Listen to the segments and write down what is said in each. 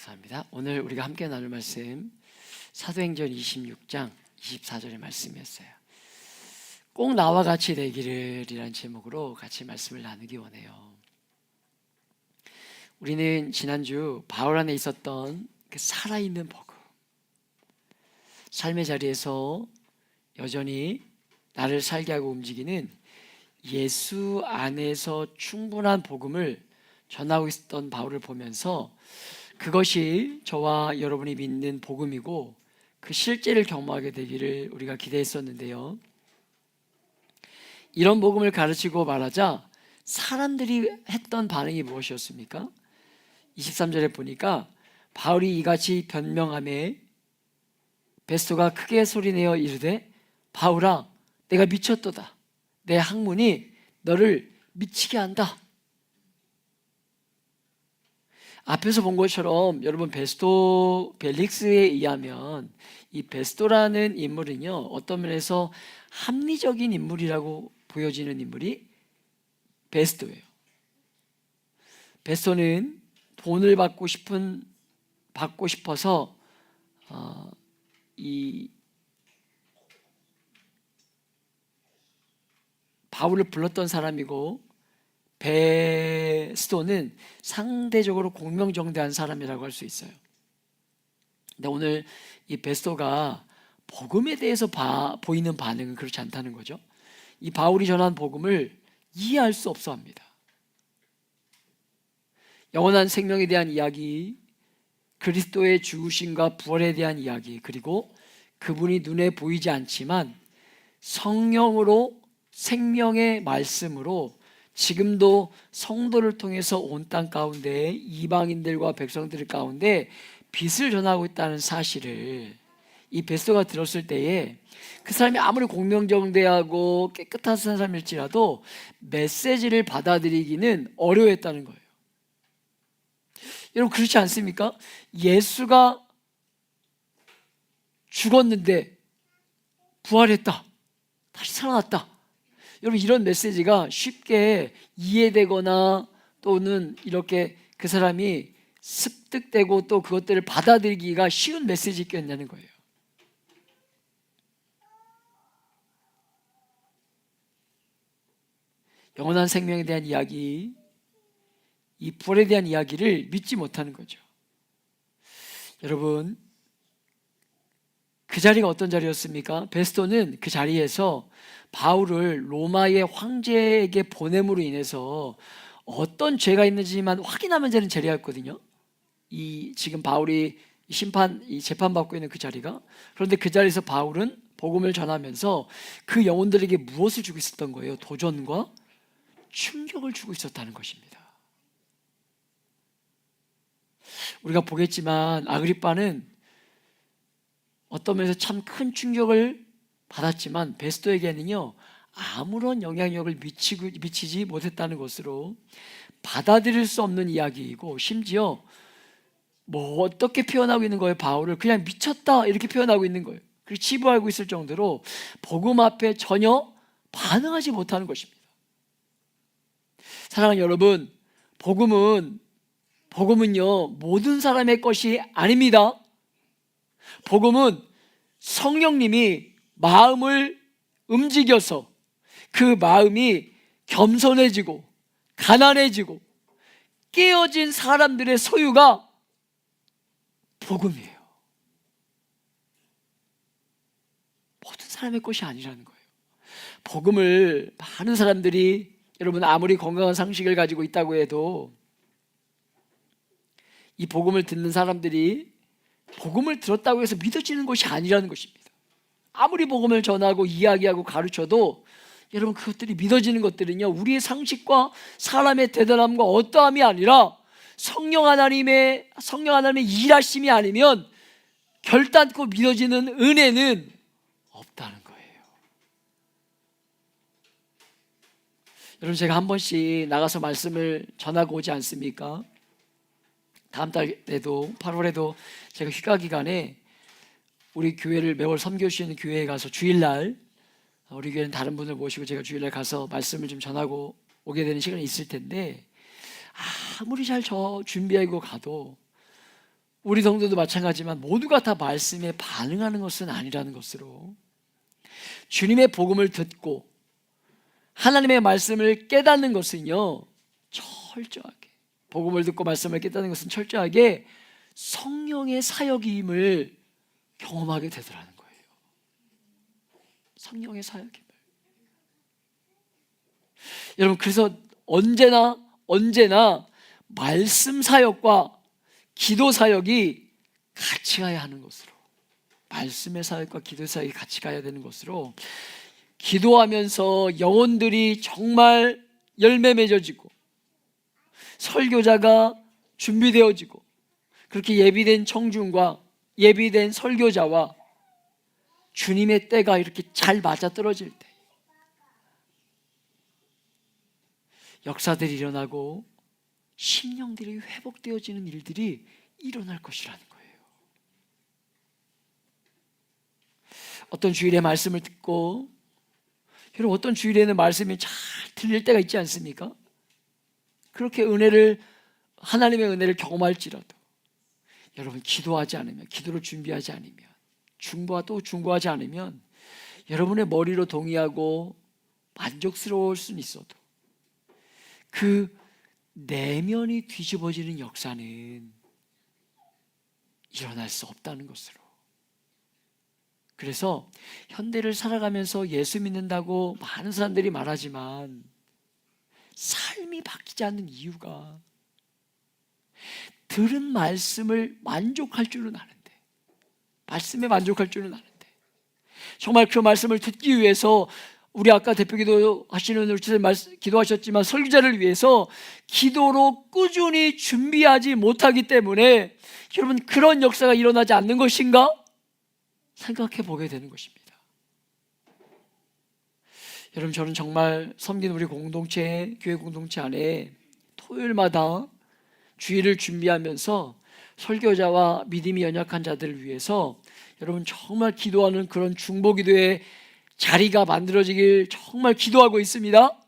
감사합니다. 오늘 우리가 함께 나눌 말씀 사도행전 26장 24절의 말씀이었어요. 꼭 나와 같이 되기를 이라는 제목으로 같이 말씀을 나누기 원해요. 우리는 지난주 바울 안에 있었던 그 살아있는 복음, 삶의 자리에서 여전히 나를 살게 하고 움직이는 예수 안에서 충분한 복음을 전하고 있었던 바울을 보면서 그것이 저와 여러분이 믿는 복음이고 그 실제를 경험하게 되기를 우리가 기대했었는데요. 이런 복음을 가르치고 말하자 사람들이 했던 반응이 무엇이었습니까? 23절에 보니까 바울이 이같이 변명하며 베스토가 크게 소리내어 이르되 바울아 내가 미쳤도다. 내 학문이 너를 미치게 한다. 앞에서 본 것처럼 여러분 베스토 벨릭스에 의하면 이 베스토라는 인물은요 어떤 면에서 합리적인 인물이라고 보여지는 인물이 베스토예요. 베스토는 돈을 받고 싶어서 이 바울을 불렀던 사람이고 베스토는 상대적으로 공명정대한 사람이라고 할 수 있어요. 근데 오늘 이 베스토가 복음에 대해서 보이는 반응은 그렇지 않다는 거죠. 이 바울이 전한 복음을 이해할 수 없어 합니다. 영원한 생명에 대한 이야기, 그리스도의 죽으심과 부활에 대한 이야기, 그리고 그분이 눈에 보이지 않지만 성령으로 생명의 말씀으로 지금도 성도를 통해서 온 땅 가운데 이방인들과 백성들 가운데 빛을 전하고 있다는 사실을 이 베스토가 들었을 때에 그 사람이 아무리 공명정대하고 깨끗한 사람일지라도 메시지를 받아들이기는 어려워했다는 거예요. 여러분 그렇지 않습니까? 예수가 죽었는데 부활했다. 다시 살아났다. 여러분 이런 메시지가 쉽게 이해되거나 또는 이렇게 그 사람이 습득되고 또 그것들을 받아들이기가 쉬운 메시지였냐는 거예요. 영원한 생명에 대한 이야기, 이 부활에 대한 이야기를 믿지 못하는 거죠. 여러분 그 자리가 어떤 자리였습니까? 베스토는 그 자리에서 바울을 로마의 황제에게 보냄으로 인해서 어떤 죄가 있는지만 확인하면 되는 자리였거든요. 이 지금 바울이 재판받고 있는 그 자리가. 그런데 그 자리에서 바울은 복음을 전하면서 그 영혼들에게 무엇을 주고 있었던 거예요? 도전과 충격을 주고 있었다는 것입니다. 우리가 보겠지만 아그리빠는 어떤 면에서 참 큰 충격을 받았지만 베스토에게는요 아무런 영향력을 미치지 못했다는 것으로 받아들일 수 없는 이야기이고, 심지어 뭐 어떻게 표현하고 있는 거예요? 바울을 그냥 미쳤다 이렇게 표현하고 있는 거예요. 그리고 치부하고 있을 정도로 복음 앞에 전혀 반응하지 못하는 것입니다. 사랑하는 여러분, 복음은요 모든 사람의 것이 아닙니다. 복음은 성령님이 마음을 움직여서 그 마음이 겸손해지고 가난해지고 깨어진 사람들의 소유가 복음이에요. 모든 사람의 것이 아니라는 거예요. 복음을 많은 사람들이, 여러분 아무리 건강한 상식을 가지고 있다고 해도 이 복음을 듣는 사람들이 복음을 들었다고 해서 믿어지는 것이 아니라는 것입니다. 아무리 복음을 전하고 이야기하고 가르쳐도 여러분 그것들이 믿어지는 것들은요 우리의 상식과 사람의 대단함과 어떠함이 아니라 성령 하나님의 일하심이 아니면 결단코 믿어지는 은혜는 없다는 거예요. 여러분 제가 한 번씩 나가서 말씀을 전하고 오지 않습니까? 다음 달에도 8월에도 제가 휴가 기간에 우리 교회를 매월 섬겨주시는 교회에 가서 주일날, 우리 교회는 다른 분을 모시고 제가 주일날 가서 말씀을 좀 전하고 오게 되는 시간이 있을 텐데, 아무리 잘 준비하고 가도 우리 성도도 마찬가지지만 모두가 다 말씀에 반응하는 것은 아니라는 것으로, 주님의 복음을 듣고 하나님의 말씀을 깨닫는 것은요, 철저하게, 복음을 듣고 말씀을 깨닫는 것은 철저하게 성령의 사역임을 경험하게 되더라는 거예요. 성령의 사역임을. 여러분, 그래서 언제나 말씀 사역과 기도 사역이 같이 가야 하는 것으로, 말씀의 사역과 기도 사역이 같이 가야 되는 것으로, 기도하면서 영혼들이 정말 열매 맺어지고 설교자가 준비되어지고, 그렇게 예비된 청중과 예비된 설교자와 주님의 때가 이렇게 잘 맞아떨어질 때 역사들이 일어나고 심령들이 회복되어지는 일들이 일어날 것이라는 거예요. 어떤 주일에 말씀을 듣고, 여러분, 어떤 주일에는 말씀이 잘 들릴 때가 있지 않습니까? 그렇게 하나님의 은혜를 경험할지라도 여러분, 기도하지 않으면, 기도를 준비하지 않으면, 중보하지 않으면 여러분의 머리로 동의하고 만족스러울 수는 있어도 그 내면이 뒤집어지는 역사는 일어날 수 없다는 것으로. 그래서 현대를 살아가면서 예수 믿는다고 많은 사람들이 말하지만 삶이 바뀌지 않는 이유가, 들은 말씀을 만족할 줄은 아는데, 말씀에 만족할 줄은 아는데, 정말 그 말씀을 듣기 위해서 우리 아까 대표기도 하시는 기도하셨지만 설교자를 위해서 기도로 꾸준히 준비하지 못하기 때문에 여러분, 그런 역사가 일어나지 않는 것인가 생각해 보게 되는 것입니다. 여러분, 저는 정말 섬기는 우리 공동체, 교회 공동체 안에 토요일마다 주일을 준비하면서 설교자와 믿음이 연약한 자들을 위해서 여러분 정말 기도하는 그런 중보기도의 자리가 만들어지길 정말 기도하고 있습니다.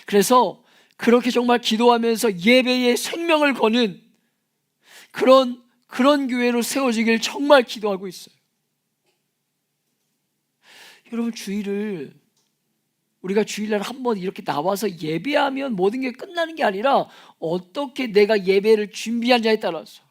그래서 그렇게 정말 기도하면서 예배에 생명을 거는 그런 교회로 세워지길 정말 기도하고 있어요. 여러분, 우리가 주일날 한번 이렇게 나와서 예배하면 모든 게 끝나는 게 아니라 어떻게 내가 예배를 준비하느냐에 따라서,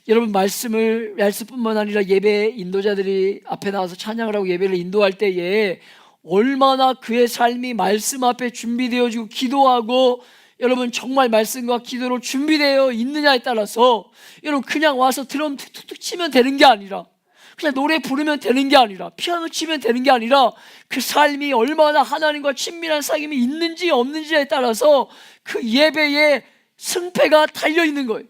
여러분, 말씀뿐만 아니라 예배 인도자들이 앞에 나와서 찬양을 하고 예배를 인도할 때에 얼마나 그의 삶이 말씀 앞에 준비되어지고 기도하고, 여러분 정말 말씀과 기도로 준비되어 있느냐에 따라서, 여러분 그냥 와서 드럼 툭툭 치면 되는 게 아니라, 그냥 노래 부르면 되는 게 아니라, 피아노 치면 되는 게 아니라, 그 삶이 얼마나 하나님과 친밀한 사귐이 있는지 없는지에 따라서 그 예배의 승패가 달려있는 거예요.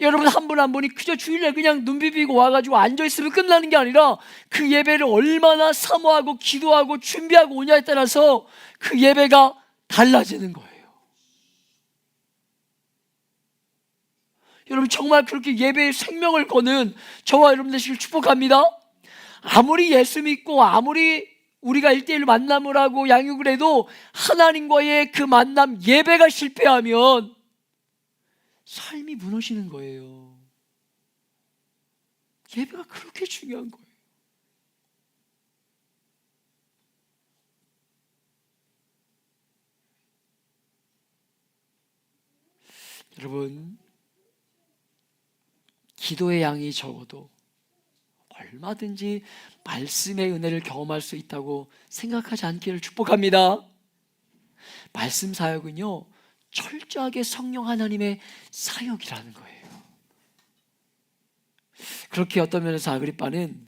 여러분, 한 분 한 분이 그저 주일날 그냥 눈 비비고 와가지고 앉아있으면 끝나는 게 아니라 그 예배를 얼마나 사모하고 기도하고 준비하고 오냐에 따라서 그 예배가 달라지는 거예요. 여러분, 정말 그렇게 예배에 생명을 거는 저와 여러분 되시길 축복합니다. 아무리 예수 믿고 아무리 우리가 1:1 만남을 하고 양육을 해도 하나님과의 그 만남, 예배가 실패하면 삶이 무너지는 거예요. 예배가 그렇게 중요한 거예요. 여러분, 기도의 양이 적어도 얼마든지 말씀의 은혜를 경험할 수 있다고 생각하지 않기를 축복합니다. 말씀 사역은요, 철저하게 성령 하나님의 사역이라는 거예요. 그렇게 어떤 면에서 아그리빠는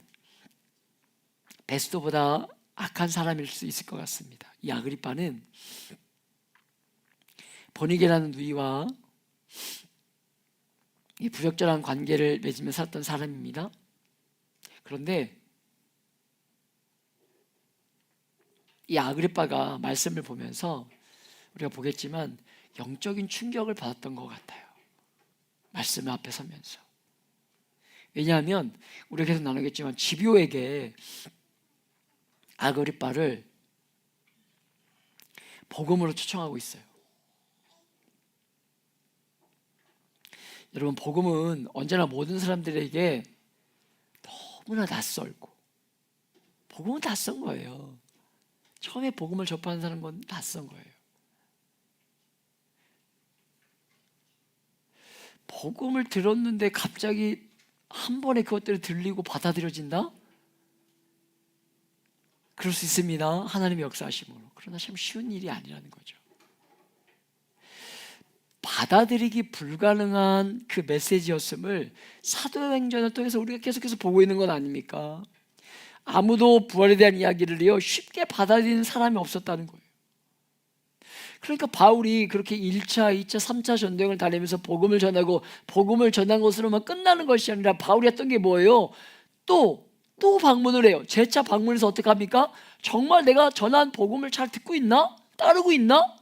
베스도보다 악한 사람일 수 있을 것 같습니다. 이 아그리빠는 버니게라는 누이와 이 부적절한 관계를 맺으며 살았던 사람입니다. 그런데 이 아그리빠가 말씀을 보면서 우리가 보겠지만 영적인 충격을 받았던 것 같아요. 말씀 앞에 서면서. 왜냐하면 우리가 계속 나누겠지만 지비오에게 아그리빠를 복음으로 초청하고 있어요. 여러분, 복음은 언제나 모든 사람들에게 너무나 낯설고, 복음은 낯선 거예요. 처음에 복음을 접하는 사람은 낯선 거예요. 복음을 들었는데 갑자기 한 번에 그것들이 들리고 받아들여진다? 그럴 수 있습니다. 하나님의 역사하심으로. 그러나 참 쉬운 일이 아니라는 거죠. 받아들이기 불가능한 그 메시지였음을 사도행전을 통해서 우리가 계속해서 보고 있는 건 아닙니까? 아무도 부활에 대한 이야기를요 쉽게 받아들이는 사람이 없었다는 거예요. 그러니까 바울이 그렇게 1차, 2차, 3차 전도행을 다니면서 복음을 전하고 복음을 전한 것으로만 끝나는 것이 아니라 바울이 했던 게 뭐예요? 또 방문을 해요. 재차 방문해서 어떻게 합니까? 정말 내가 전한 복음을 잘 듣고 있나? 따르고 있나?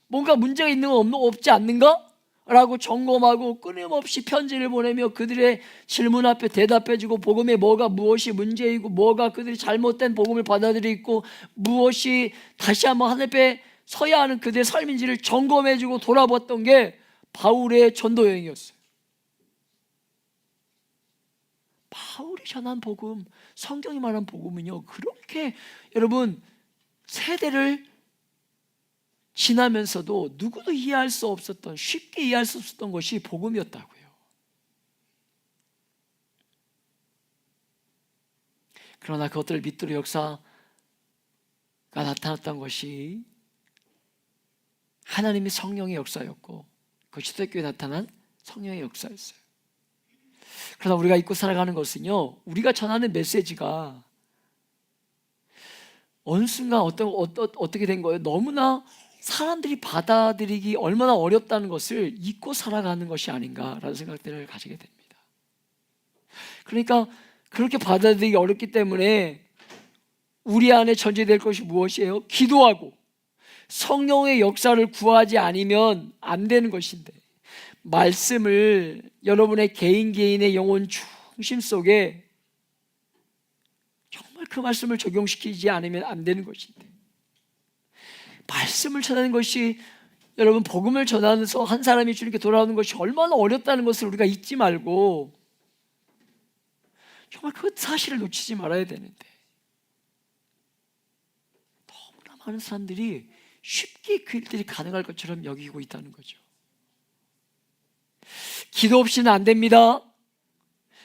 뭔가 문제가 있는 건 없지 않는가? 라고 점검하고 끊임없이 편지를 보내며 그들의 질문 앞에 대답해주고 복음에 무엇이 문제이고 뭐가 그들이 잘못된 복음을 받아들이고 무엇이 다시 한번 하늘 앞에 서야 하는 그들의 삶인지를 점검해주고 돌아봤던 게 바울의 전도 여행이었어요. 바울이 전한 복음, 성경이 말한 복음은요 그렇게 여러분 세대를 지나면서도 누구도 이해할 수 없었던, 쉽게 이해할 수 없었던 것이 복음이었다고요. 그러나 그것들을 믿도록 역사가 나타났던 것이 하나님의 성령의 역사였고 그것이 초대교회에 나타난 성령의 역사였어요. 그러나 우리가 잊고 살아가는 것은요 우리가 전하는 메시지가 어느 순간 어떻게 된 거예요? 너무나 사람들이 받아들이기 얼마나 어렵다는 것을 잊고 살아가는 것이 아닌가라는 생각들을 가지게 됩니다. 그러니까 그렇게 받아들이기 어렵기 때문에 우리 안에 전제될 것이 무엇이에요? 기도하고 성령의 역사를 구하지 않으면 안 되는 것인데 말씀을 여러분의 개인의 영혼 중심 속에 정말 그 말씀을 적용시키지 않으면 안 되는 것인데 말씀을 전하는 것이 여러분 복음을 전하면서 한 사람이 주님께 돌아오는 것이 얼마나 어렵다는 것을 우리가 잊지 말고 정말 그 사실을 놓치지 말아야 되는데 너무나 많은 사람들이 쉽게 그 일들이 가능할 것처럼 여기고 있다는 거죠. 기도 없이는 안 됩니다.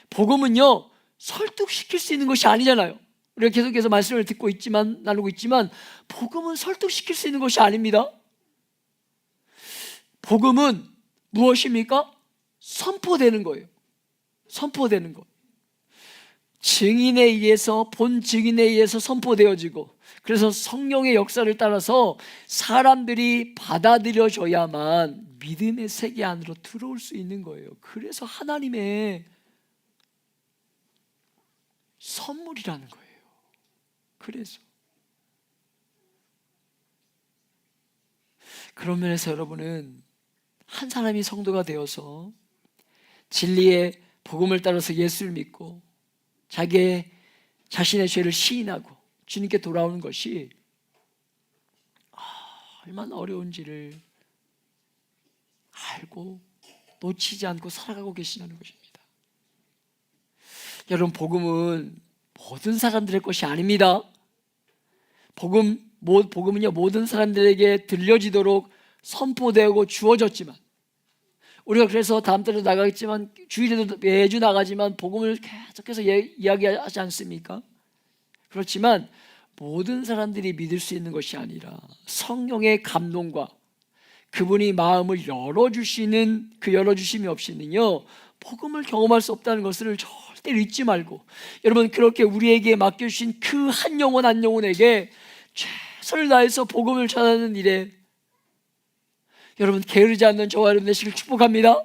복음은요 설득시킬 수 있는 것이 아니잖아요. 우리가 계속해서 말씀을 듣고 있지만 나누고 있지만 복음은 설득시킬 수 있는 것이 아닙니다. 복음은 무엇입니까? 선포되는 거예요. 선포되는 것. 증인에 의해서 본 증인에 의해서 선포되어지고 그래서 성령의 역사를 따라서 사람들이 받아들여져야만 믿음의 세계 안으로 들어올 수 있는 거예요. 그래서 하나님의 선물이라는 거예요. 그래서 그런 면에서 여러분은 한 사람이 성도가 되어서 진리의 복음을 따라서 예수를 믿고 자신의 죄를 시인하고 주님께 돌아오는 것이 얼마나 어려운지를 알고 놓치지 않고 살아가고 계시냐는 것입니다. 여러분 복음은 모든 사람들의 것이 아닙니다. 복음은요 모든 사람들에게 들려지도록 선포되고 주어졌지만 우리가 그래서 다음 달에도 나가겠지만 주일에도 매주 나가지만 복음을 계속해서 이야기하지 않습니까? 그렇지만 모든 사람들이 믿을 수 있는 것이 아니라 성령의 감동과 그분이 마음을 열어주시는 그 열어주심이 없이는요 복음을 경험할 수 없다는 것을 절대 잊지 말고 여러분 그렇게 우리에게 맡겨주신 그 한 영혼 한 영혼에게 최선을 다해서 복음을 전하는 일에 여러분 게으르지 않는 저와 여러분 되시길 축복합니다.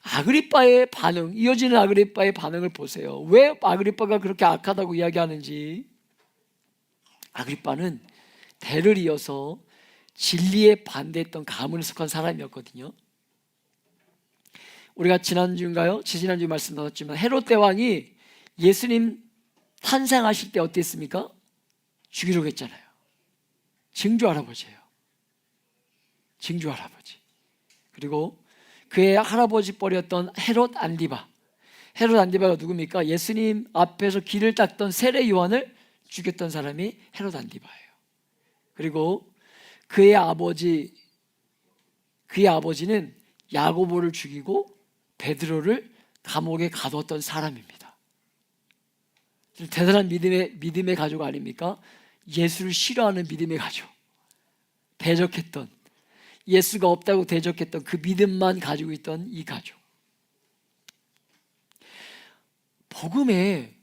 아그리빠의 반응, 이어지는 아그리빠의 반응을 보세요. 왜 아그리빠가 그렇게 악하다고 이야기하는지. 아그리빠는 대를 이어서 진리에 반대했던 가문에 속한 사람이었거든요. 우리가 지난주인가요? 지난주 말씀 나눴지만 헤롯 대왕이 예수님 탄생하실 때 어땠습니까? 죽이려고 했잖아요. 증조 할아버지예요. 증조 할아버지. 그리고 그의 할아버지 뻘이었던 헤롯 안디바. 헤롯 안디바가 누굽니까? 예수님 앞에서 길을 닦던 세례 요한을 죽였던 사람이 헤롯 안디바예요. 그리고 그의 아버지는 야고보를 죽이고 베드로를 감옥에 가두었던 사람입니다. 대단한 믿음의 가족 아닙니까? 예수를 싫어하는 믿음의 가족, 대적했던, 예수가 없다고 대적했던 그 믿음만 가지고 있던 이 가족. 복음에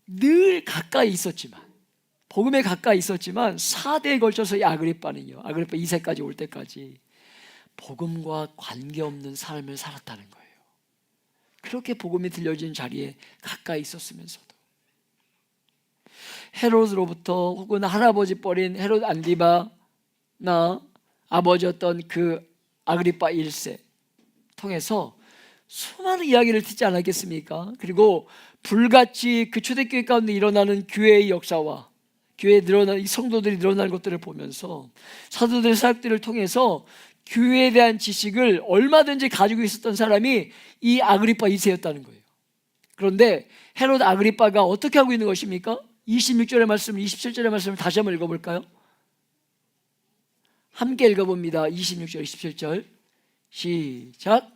늘 가까이 있었지만 4대에 걸쳐서 이 아그리빠 2세까지 올 때까지 복음과 관계없는 삶을 살았다는 거예요. 그렇게 복음이 들려진 자리에 가까이 있었으면서도 헤롯으로부터 혹은 할아버지 뻘인 헤롯 안디바나 아버지였던 그 아그리빠 1세 통해서 수많은 이야기를 듣지 않았겠습니까? 그리고 불같이 그 초대교회 가운데 일어나는 교회의 역사와 교회에 늘어나는 이 성도들이 늘어나는 것들을 보면서 사도들의 사역들을 통해서 교회에 대한 지식을 얼마든지 가지고 있었던 사람이 이 아그리빠 2세였다는 거예요. 그런데 헤롯 아그리빠가 어떻게 하고 있는 것입니까? 26절의 말씀, 27절의 말씀을 다시 한번 읽어볼까요? 함께 읽어봅니다. 26절, 27절 시작.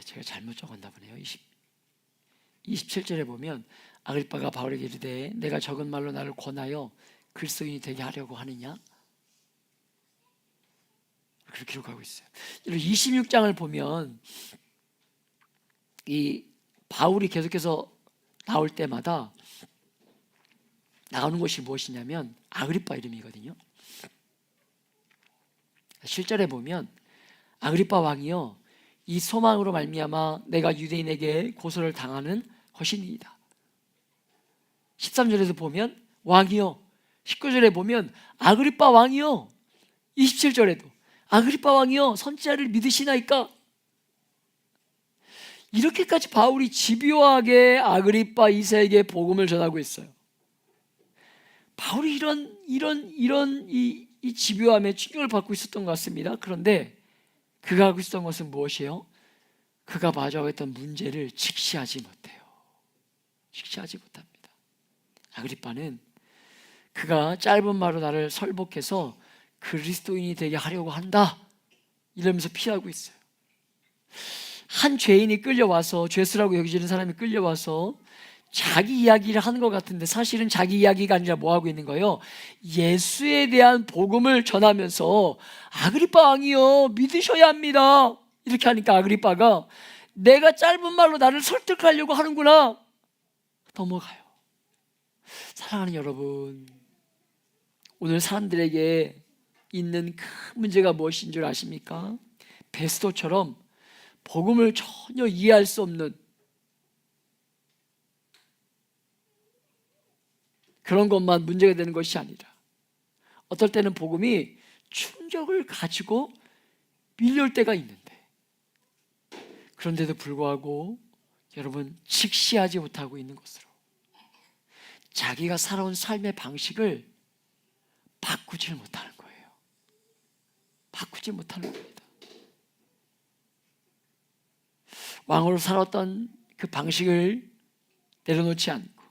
제가 잘못 적었나 보네요. 27절에 보면 아그리빠가 바울에게 이르되 내가 적은 말로 나를 권하여 글쓰인이 되게 하려고 하느냐? 그렇게 기록하고 있어요. 26장을 보면 이 바울이 계속해서 나올 때마다 나오는 것이 무엇이냐면 아그리빠 이름이거든요. 실절에 보면 아그리빠 왕이요 이 소망으로 말미암아 내가 유대인에게 고소를 당하는 것이니이다. 13절에서 보면 왕이요, 19절에 보면 아그리빠 왕이요, 27절에도 아그리빠 왕이요 선지자를 믿으시나이까? 이렇게까지 바울이 집요하게 아그리빠 2세에게 복음을 전하고 있어요. 바울이 이런 이 집요함에 충격을 받고 있었던 것 같습니다. 그런데 그가 하고 있었던 것은 무엇이에요? 그가 마주하고 있던 문제를 직시하지 못해요. 직시하지 못합니다. 아그리빠는 그가 짧은 말로 나를 설복해서 그리스도인이 되게 하려고 한다 이러면서 피하고 있어요. 한 죄인이 끌려와서, 죄수라고 여기지는 사람이 끌려와서 자기 이야기를 하는 것 같은데 사실은 자기 이야기가 아니라 뭐 하고 있는 거예요? 예수에 대한 복음을 전하면서 아그리빠 왕이요 믿으셔야 합니다 이렇게 하니까 아그리빠가 내가 짧은 말로 나를 설득하려고 하는구나 넘어가요. 사랑하는 여러분, 오늘 사람들에게 있는 큰 문제가 무엇인 줄 아십니까? 베스도처럼 복음을 전혀 이해할 수 없는 그런 것만 문제가 되는 것이 아니라 어떨 때는 복음이 충격을 가지고 밀려올 때가 있는데 그런데도 불구하고 여러분 직시하지 못하고 있는 것으로 자기가 살아온 삶의 방식을 바꾸질 못하는 거예요. 바꾸지 못하는 겁니다. 왕으로 살았던 그 방식을 내려놓지 않고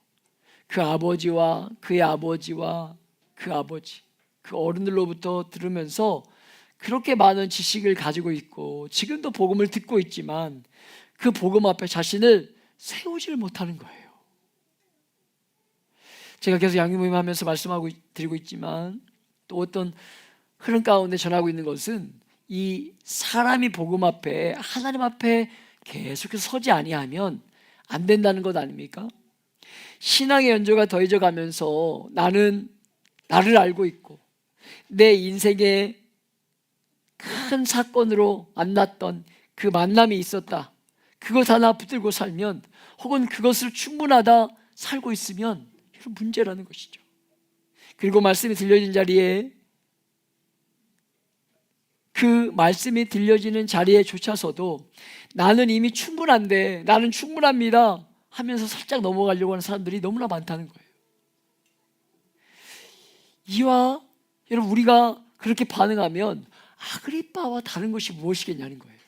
그 아버지와 그의 아버지와 그 아버지, 그 어른들로부터 들으면서 그렇게 많은 지식을 가지고 있고 지금도 복음을 듣고 있지만 그 복음 앞에 자신을 세우질 못하는 거예요. 제가 계속 양육모임 하면서 말씀하고 드리고 있지만 또 어떤 흐름 가운데 전하고 있는 것은 이 사람이 복음 앞에 하나님 앞에 계속해서 서지 아니하면 안 된다는 것 아닙니까? 신앙의 연조가 더해져 가면서 나는 나를 알고 있고 내 인생에 큰 사건으로 만났던 그 만남이 있었다, 그것 하나 붙들고 살면 혹은 그것을 충분하다 살고 있으면 이런 문제라는 것이죠. 그리고 말씀이 들려진 자리에, 그 말씀이 들려지는 자리에 조차서도 나는 이미 충분한데, 나는 충분합니다 하면서 살짝 넘어가려고 하는 사람들이 너무나 많다는 거예요. 이와 여러분, 우리가 그렇게 반응하면 아그리빠와 다른 것이 무엇이겠냐는 거예요.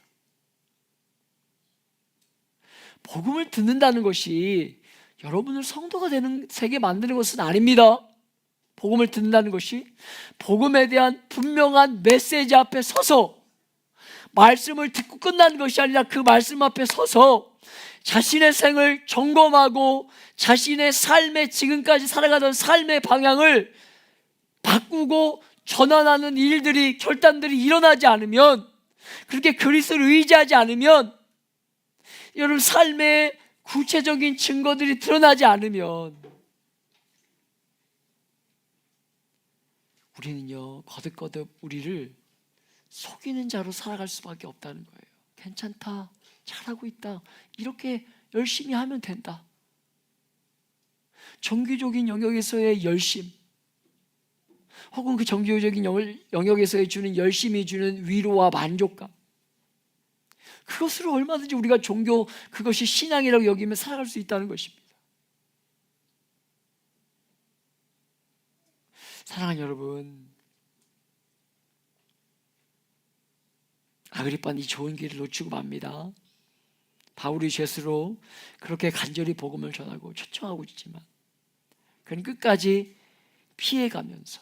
복음을 듣는다는 것이 여러분을 성도가 되게 만드는 것은 아닙니다. 복음을 듣는다는 것이 복음에 대한 분명한 메시지 앞에 서서 말씀을 듣고 끝나는 것이 아니라 그 말씀 앞에 서서 자신의 생을 점검하고 자신의 삶에, 지금까지 살아가던 삶의 방향을 바꾸고 전환하는 일들이, 결단들이 일어나지 않으면, 그렇게 그리스도를 의지하지 않으면, 여러분 삶의 구체적인 증거들이 드러나지 않으면 우리는요, 거듭거듭 우리를 속이는 자로 살아갈 수밖에 없다는 거예요. 괜찮다, 잘하고 있다, 이렇게 열심히 하면 된다. 정규적인 영역에서의 열심, 혹은 그 정규적인 영역에서의 주는 열심이 주는 위로와 만족감, 그것으로 얼마든지 우리가 종교, 그것이 신앙이라고 여기면 살아갈 수 있다는 것입니다. 사랑하는 여러분, 아그리빠는 이 좋은 길을 놓치고 맙니다. 바울이 죄수로 그렇게 간절히 복음을 전하고 초청하고 있지만 그는 끝까지 피해가면서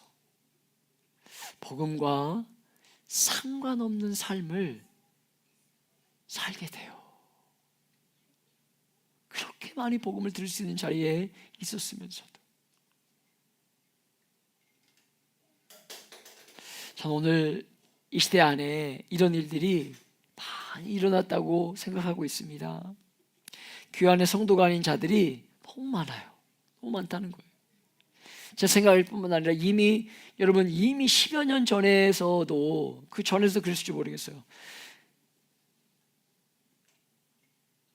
복음과 상관없는 삶을 살게 돼요. 그렇게 많이 복음을 들을 수 있는 자리에 있었으면서도. 전 오늘 이 시대 안에 이런 일들이 많이 일어났다고 생각하고 있습니다. 교회 안에 성도가 아닌 자들이 너무 많아요. 너무 많다는 거예요. 제 생각일 뿐만 아니라 여러분 이미 10여 년 전에서도, 그 전에도 그랬을지 모르겠어요.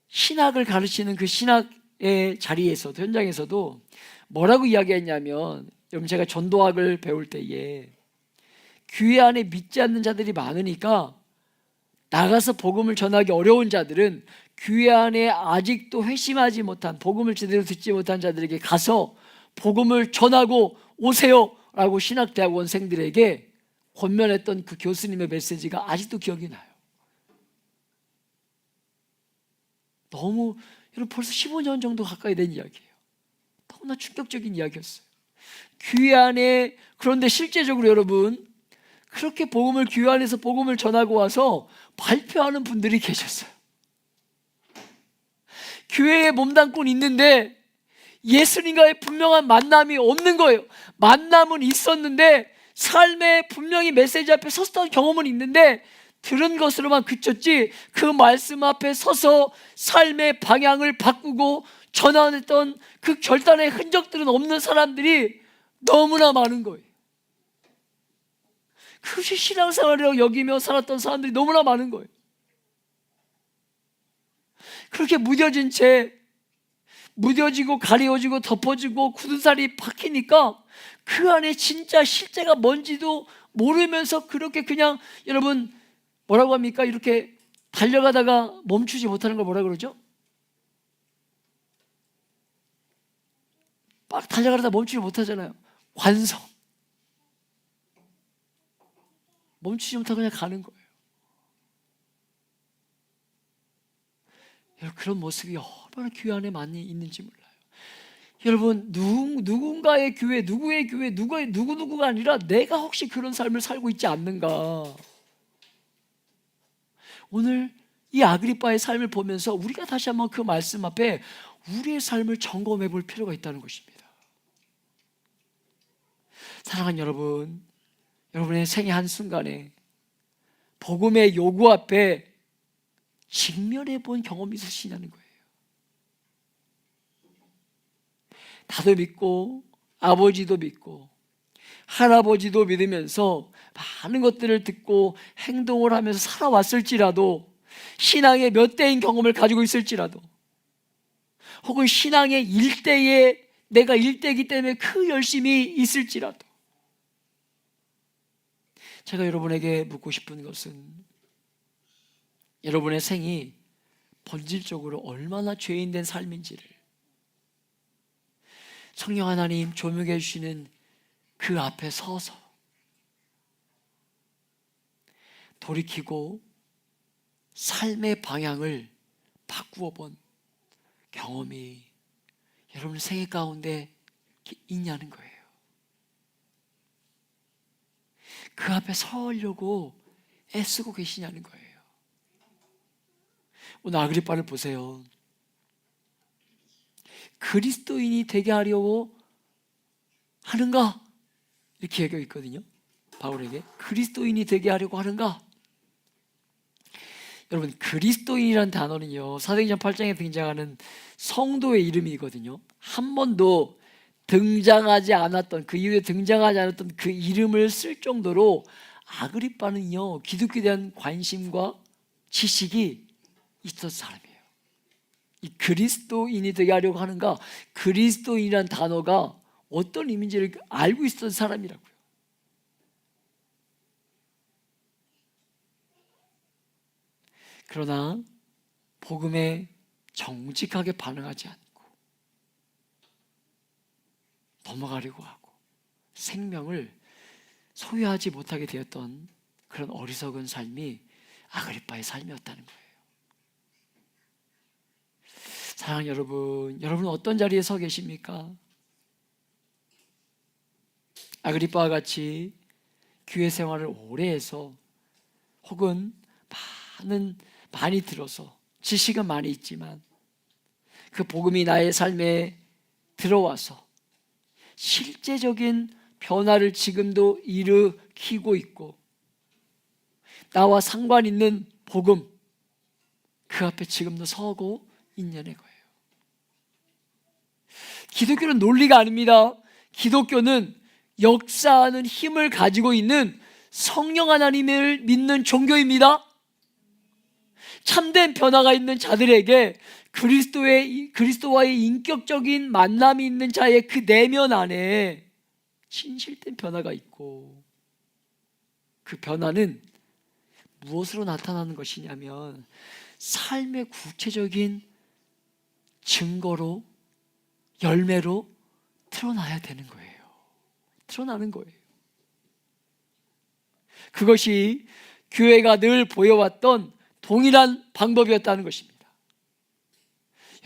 신학을 가르치는 그 신학의 자리에서도, 현장에서도 뭐라고 이야기했냐면, 여러분 제가 전도학을 배울 때에 교회 안에 믿지 않는 자들이 많으니까 나가서 복음을 전하기 어려운 자들은 교회 안에 아직도 회심하지 못한, 복음을 제대로 듣지 못한 자들에게 가서 복음을 전하고 오세요 라고 신학대학원생들에게 권면했던 그 교수님의 메시지가 아직도 기억이 나요. 너무, 여러분 벌써 15년 정도 가까이 된 이야기예요. 너무나 충격적인 이야기였어요. 교회 안에, 그런데 실제적으로 여러분 그렇게 교회 안에서 복음을 전하고 와서 발표하는 분들이 계셨어요. 교회에 몸담고 있는데 예수님과의 분명한 만남이 없는 거예요. 만남은 있었는데 삶에 분명히 메시지 앞에 섰던 경험은 있는데 들은 것으로만 그쳤지, 그 말씀 앞에 서서 삶의 방향을 바꾸고 전환했던 그 결단의 흔적들은 없는 사람들이 너무나 많은 거예요. 그것이 신앙생활이라고 여기며 살았던 사람들이 너무나 많은 거예요. 그렇게 무뎌지고 가리워지고 덮어지고 굳은 살이 박히니까 그 안에 진짜 실제가 뭔지도 모르면서 그렇게 그냥, 여러분 뭐라고 합니까? 이렇게 달려가다가 멈추지 못하는 걸 뭐라 그러죠? 막 달려가다가 멈추지 못하잖아요. 관성. 멈추지 못하고 그냥 가는 거예요. 여러분 그런 모습이 얼마나 교회 안에 많이 있는지 몰라요. 여러분 누군가의 교회, 누구의 교회, 누구가 아니라 내가 혹시 그런 삶을 살고 있지 않는가. 오늘 이 아그리빠의 삶을 보면서 우리가 다시 한번 그 말씀 앞에 우리의 삶을 점검해 볼 필요가 있다는 것입니다. 사랑하는 여러분, 여러분의 생애 한순간에 복음의 요구 앞에 직면해 본 경험이 있으시냐는 거예요. 나도 믿고 아버지도 믿고 할아버지도 믿으면서 많은 것들을 듣고 행동을 하면서 살아왔을지라도, 신앙의 몇 대인 경험을 가지고 있을지라도, 혹은 신앙의 일대에 내가 일대이기 때문에 그 열심이 있을지라도, 제가 여러분에게 묻고 싶은 것은 여러분의 생이 본질적으로 얼마나 죄인된 삶인지를 성령 하나님 조명해 주시는 그 앞에 서서 돌이키고 삶의 방향을 바꾸어 본 경험이 여러분 생애 가운데 있냐는 거예요. 그 앞에 서려고 애쓰고 계시냐는 거예요. 오늘 아그리빠를 보세요. 그리스도인이 되게 하려고 하는가? 이렇게 얘기하고 있거든요. 바울에게 그리스도인이 되게 하려고 하는가? 여러분, 그리스도인이라는 단어는요, 사도행전 8장에 등장하는 성도의 이름이거든요. 한 번도 등장하지 않았던, 그 이후에 등장하지 않았던 그 이름을 쓸 정도로 아그리빠는요, 기독교에 대한 관심과 지식이 있었던 사람이에요. 이 그리스도인이 되게 하려고 하는가? 그리스도인이라는 단어가 어떤 의미인지를 알고 있었던 사람이라고요. 그러나 복음에 정직하게 반응하지 않고 넘어가려고 하고 생명을 소유하지 못하게 되었던 그런 어리석은 삶이 아그리빠의 삶이었다는 거예요. 사랑하는 여러분, 여러분은 어떤 자리에 서 계십니까? 아그리빠와 같이 교회 생활을 오래 해서 혹은 많이 들어서 지식은 많이 있지만 그 복음이 나의 삶에 들어와서 실제적인 변화를 지금도 일으키고 있고 나와 상관 있는 복음 그 앞에 지금도 서고 있냐는 거예요. 기독교는 논리가 아닙니다. 기독교는 역사하는 힘을 가지고 있는 성령 하나님을 믿는 종교입니다. 참된 변화가 있는 자들에게 그리스도와의 인격적인 만남이 있는 자의 그 내면 안에 진실된 변화가 있고, 그 변화는 무엇으로 나타나는 것이냐면 삶의 구체적인 증거로, 열매로 드러나야 되는 거예요. 드러나는 거예요. 그것이 교회가 늘 보여왔던 동일한 방법이었다는 것입니다.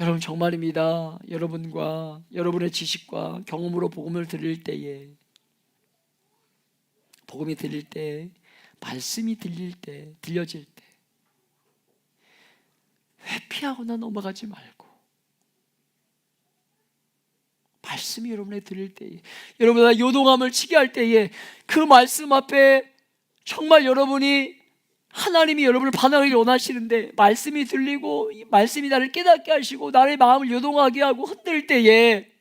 여러분, 정말입니다. 여러분과 여러분의 지식과 경험으로 복음을 들릴 때에, 복음이 들릴 때, 말씀이 들릴 때, 들려질 때 회피하거나 넘어가지 말고 말씀이 여러분에 들릴 때에, 여러분의 요동함을 치게 할 때에 그 말씀 앞에 정말 여러분이 하나님이 여러분을 반응하기 원하시는데 말씀이 들리고 이 말씀이 나를 깨닫게 하시고 나의 마음을 요동하게 하고 흔들 때에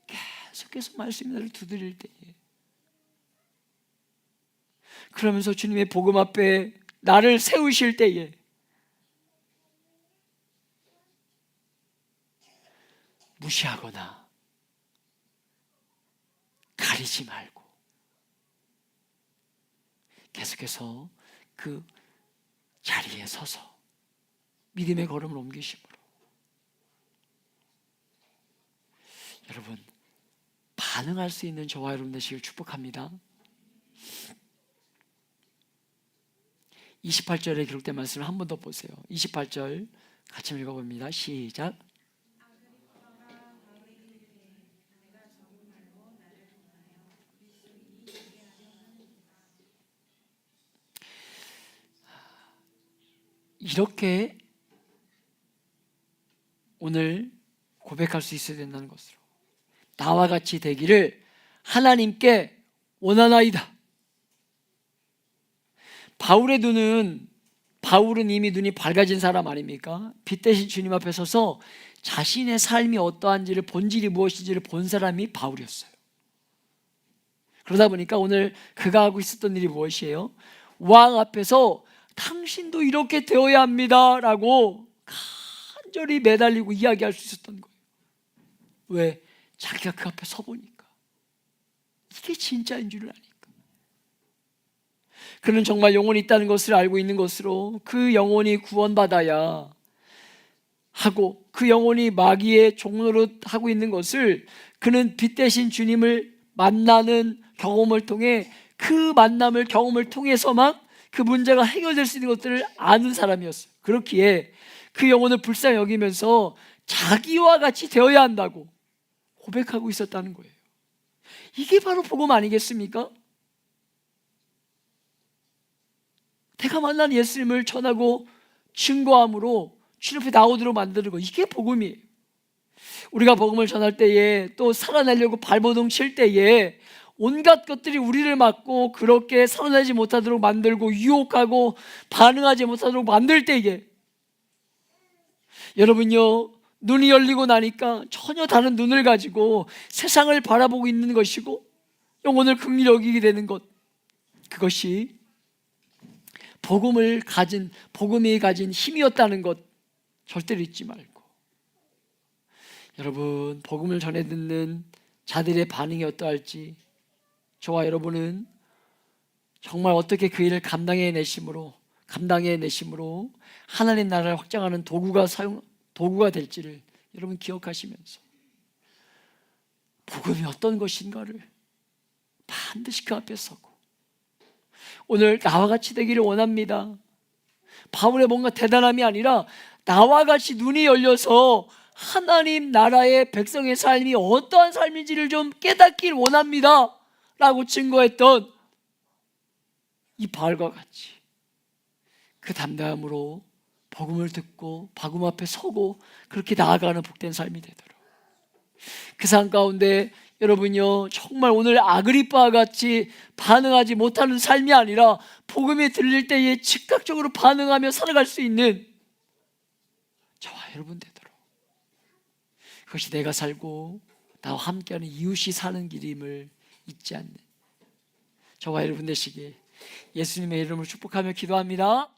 계속해서 말씀이 나를 두드릴 때에, 그러면서 주님의 복음 앞에 나를 세우실 때에 무시하거나 가리지 말고 계속해서 그 자리에 서서 믿음의 걸음을 옮기심으로 여러분 반응할 수 있는 저와 여러분 되시길 축복합니다. 28절에 기록된 말씀을 한 번 더 보세요. 28절 같이 읽어봅니다. 시작. 이렇게 오늘 고백할 수 있어야 된다는 것으로, 나와 같이 되기를 하나님께 원하나이다. 바울은 이미 눈이 밝아진 사람 아닙니까? 빛 대신 주님 앞에 서서 자신의 삶이 어떠한지를, 본질이 무엇인지를 본 사람이 바울이었어요. 그러다 보니까 오늘 그가 하고 있었던 일이 무엇이에요? 왕 앞에서 당신도 이렇게 되어야 합니다 라고 간절히 매달리고 이야기할 수 있었던 거예요. 왜? 자기가 그 앞에 서보니까 이게 진짜인 줄을 아니까. 그는 정말 영혼이 있다는 것을 알고 있는 것으로 그 영혼이 구원받아야 하고 그 영혼이 마귀의 종노릇하고 있는 것을 그는 빛 대신 주님을 만나는 경험을 통해 그 만남을 경험을 통해서만 그 문제가 해결될 수 있는 것들을 아는 사람이었어요. 그렇기에 그 영혼을 불쌍히 여기면서 자기와 같이 되어야 한다고 고백하고 있었다는 거예요. 이게 바로 복음 아니겠습니까? 내가 만난 예수님을 전하고 증거함으로 주님 앞에 나오도록 만드는 거, 이게 복음이에요. 우리가 복음을 전할 때에 또 살아내려고 발버둥 칠 때에 온갖 것들이 우리를 막고 그렇게 살아내지 못하도록 만들고 유혹하고 반응하지 못하도록 만들 때에 여러분요, 눈이 열리고 나니까 전혀 다른 눈을 가지고 세상을 바라보고 있는 것이고 영혼을 긍휼히 여기게 되는 것, 그것이 복음이 가진 힘이었다는 것 절대로 잊지 말고, 여러분 복음을 전해 듣는 자들의 반응이 어떠할지 저와 여러분은 정말 어떻게 그 일을 감당해내심으로 하나님 나라를 확장하는 도구가 될지를 여러분 기억하시면서 복음이 어떤 것인가를 반드시 그 앞에 서고 오늘 나와 같이 되기를 원합니다. 바울의 뭔가 대단함이 아니라 나와 같이 눈이 열려서 하나님 나라의 백성의 삶이 어떠한 삶인지를 좀 깨닫길 원합니다 라고 증거했던 이 바울과 같이 그 담대함으로 복음을 듣고 복음 앞에 서고 그렇게 나아가는 복된 삶이 되도록, 그 삶 가운데 여러분요 정말 오늘 아그리빠와 같이 반응하지 못하는 삶이 아니라 복음이 들릴 때에 즉각적으로 반응하며 살아갈 수 있는 저와 여러분 되도록, 그것이 내가 살고 나와 함께하는 이웃이 사는 길임을 잊지 않는 저와 여러분 되시길 예수님의 이름으로 축복하며 기도합니다.